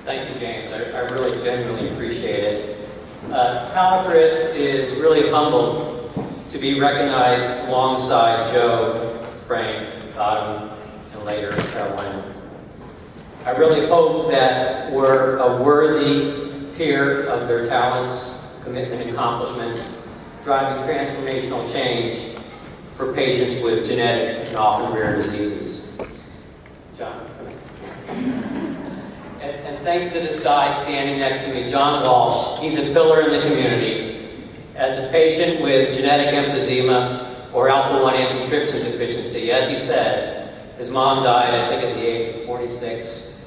Thank you, James. I really genuinely appreciate it. Talecris is really humbled to be recognized alongside Joe, Frank, Adam, and later Carolina. I really hope that we're a worthy peer of their talents, commitment, and accomplishments, driving transformational change for patients with genetic and often rare diseases. John, come here. And thanks to this guy standing next to me, John Walsh. He's a pillar in the community. As a patient with genetic emphysema or alpha-1 antitrypsin deficiency, as he said, his mom died, I think, at the age of 46.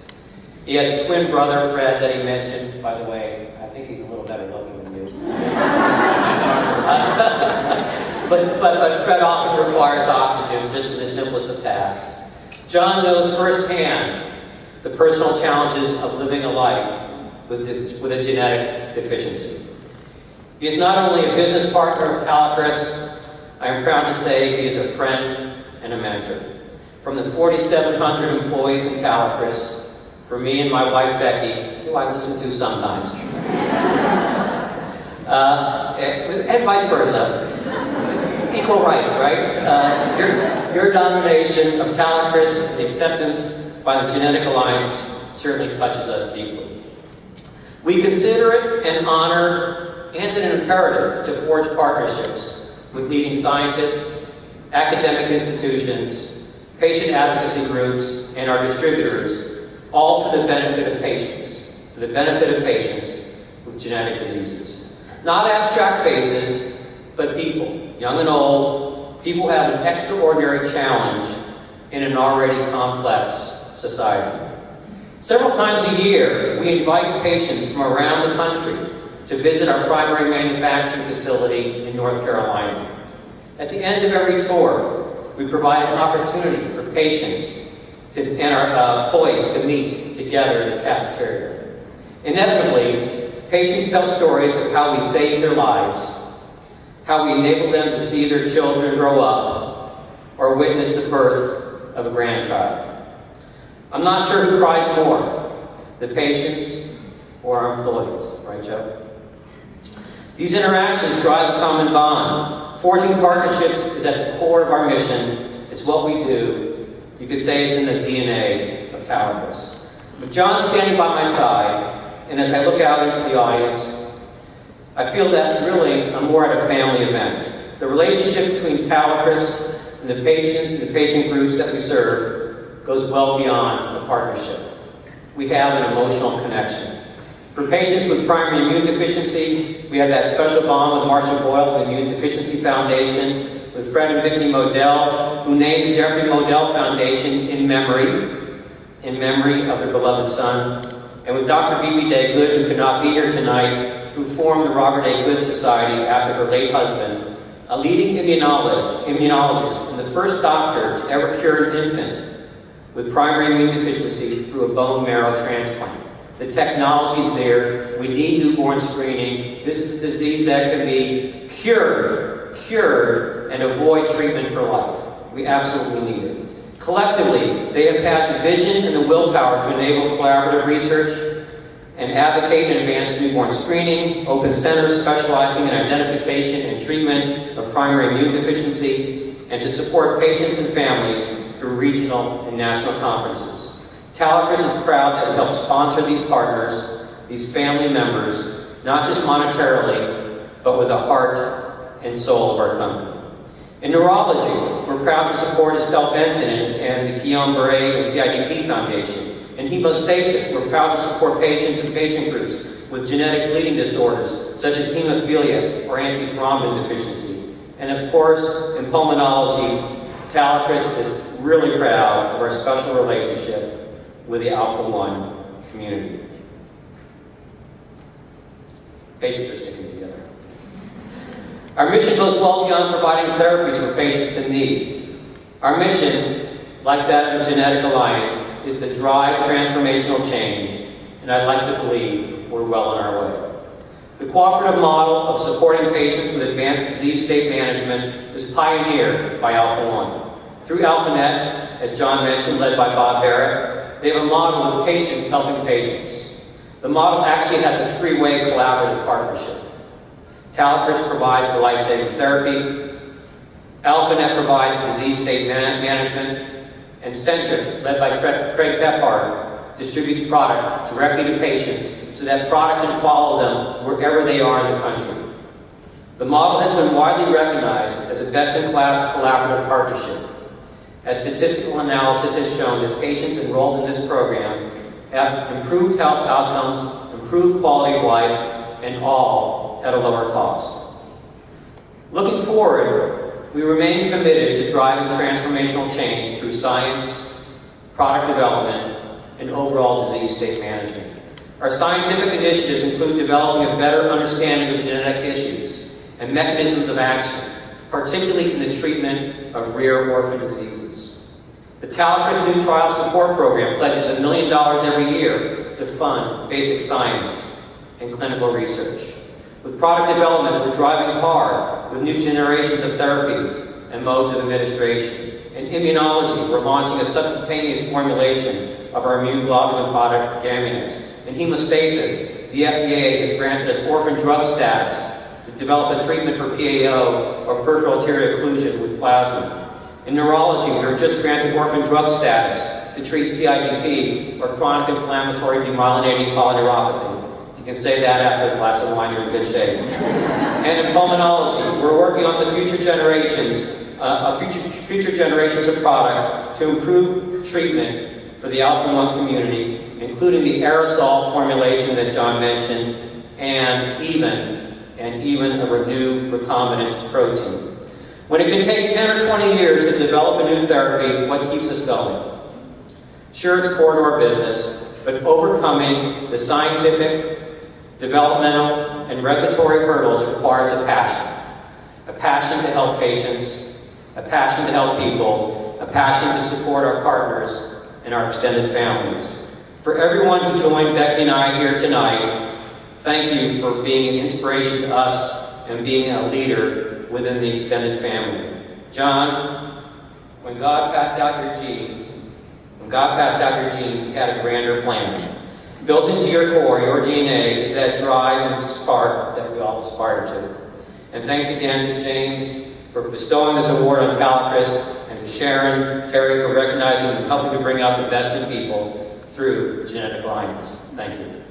He has a twin brother, Fred, that he mentioned. By the way, I think he's a little better looking than you. but Fred often requires oxygen, just in the simplest of tasks. John knows firsthand the personal challenges of living a life with a genetic deficiency. He is not only a business partner of Talecris, I am proud to say he is a friend and a mentor. From the 4,700 employees in Talecris, for me and my wife Becky, who I listen to sometimes, and vice versa. Equal rights, right? Your nomination of Talecris, the acceptance by the Genetic Alliance, certainly touches us deeply. We consider it an honor and an imperative to forge partnerships with leading scientists, academic institutions, patient advocacy groups, and our distributors, all for the benefit of patients, with genetic diseases. Not abstract faces, but people, young and old, people who have an extraordinary challenge in an already complex society. Several times a year, we invite patients from around the country to visit our primary manufacturing facility in North Carolina. At the end of every tour, we provide an opportunity for patients and our employees to meet together in the cafeteria. Inevitably, patients tell stories of how we saved their lives, how we enabled them to see their children grow up, or witness the birth of a grandchild. I'm not sure who cries more, the patients or our employees, right, Joe? These interactions drive a common bond. Forging partnerships is at the core of our mission. It's what we do. You could say it's in the DNA of Talecris. With John standing by my side, and as I look out into the audience, I feel that really I'm more at a family event. The relationship between Talecris and the patients and the patient groups that we serve goes well beyond a partnership. We have an emotional connection. For patients with primary immune deficiency, we have that special bond with Marcia Boyle and the Immune Deficiency Foundation, with Fred and Vicki Modell, who named the Jeffrey Modell Foundation in memory of their beloved son, and with Dr. Bibi Day Good, who could not be here tonight, who formed the Robert A. Good Society after her late husband, a leading immunologist and the first doctor to ever cure an infant with primary immune deficiency through a bone marrow transplant. The technology's there. We need newborn screening. This is a disease that can be cured, and avoid treatment for life. We absolutely need it. Collectively, they have had the vision and the willpower to enable collaborative research and advocate and advance newborn screening, open centers specializing in identification and treatment of primary immune deficiency, and to support patients and families through regional and national conferences. Talecris is proud that we help sponsor these partners, these family members, not just monetarily, but with the heart and soul of our company. In neurology, we're proud to support Estelle Benson and the Guillaume Beret and CIDP Foundation. In hemostasis, we're proud to support patients and patient groups with genetic bleeding disorders, such as hemophilia or antithrombin deficiency. And of course, in pulmonology, Talecris is really proud of our special relationship with the Alpha-1 community. Babies are sticking together. Our mission goes well beyond providing therapies for patients in need. Our mission, like that of the Genetic Alliance, is to drive transformational change, and I'd like to believe we're well on our way. The cooperative model of supporting patients with advanced disease state management was pioneered by Alpha-1. Through AlphaNet, as John mentioned, led by Bob Barrett, they have a model of patients helping patients. The model actually has a three-way collaborative partnership. Talecris provides the life-saving therapy, AlphaNet provides disease state management, and Centric, led by Craig Kephart, distributes product directly to patients so that product can follow them wherever they are in the country. The model has been widely recognized as a best-in-class collaborative partnership, as statistical analysis has shown that patients enrolled in this program have improved health outcomes, improved quality of life, and all at a lower cost. Looking forward, we remain committed to driving transformational change through science, product development, and overall disease state management. Our scientific initiatives include developing a better understanding of genetic issues and mechanisms of action, particularly in the treatment of rare orphan diseases. The Talecris New Trial Support Program pledges $1 million every year to fund basic science and clinical research. With product development, we're driving hard with new generations of therapies and modes of administration. In immunology, we're launching a subcutaneous formulation of our immune globulin product, Gamunex. In hemostasis, the FDA has granted us orphan drug status to develop a treatment for PAO, or peripheral arterial occlusion, with plasma. In neurology, we were just granted orphan drug status to treat CIDP, or chronic inflammatory demyelinating polyneuropathy. You can say that after a glass of wine, you're in good shape. And in pulmonology, we're working on the future generations of product to improve treatment for the alpha-1 community, including the aerosol formulation that John mentioned, and even a new recombinant protein. When it can take 10 or 20 years to develop a new therapy, what keeps us going? Sure, it's core to our business, but overcoming the scientific, developmental, and regulatory hurdles requires a passion to help patients, a passion to help people, a passion to support our partners and our extended families. For everyone who joined Becky and I here tonight, thank you for being an inspiration to us and being a leader within the extended family. John, when God passed out your genes, he had a grander plan. Built into your core, your DNA, is that drive and spark that we all aspire to. And thanks again to James for bestowing this award on Talecris, and to Sharon, Terry for recognizing and helping to bring out the best in people through the Genetic Alliance. Thank you.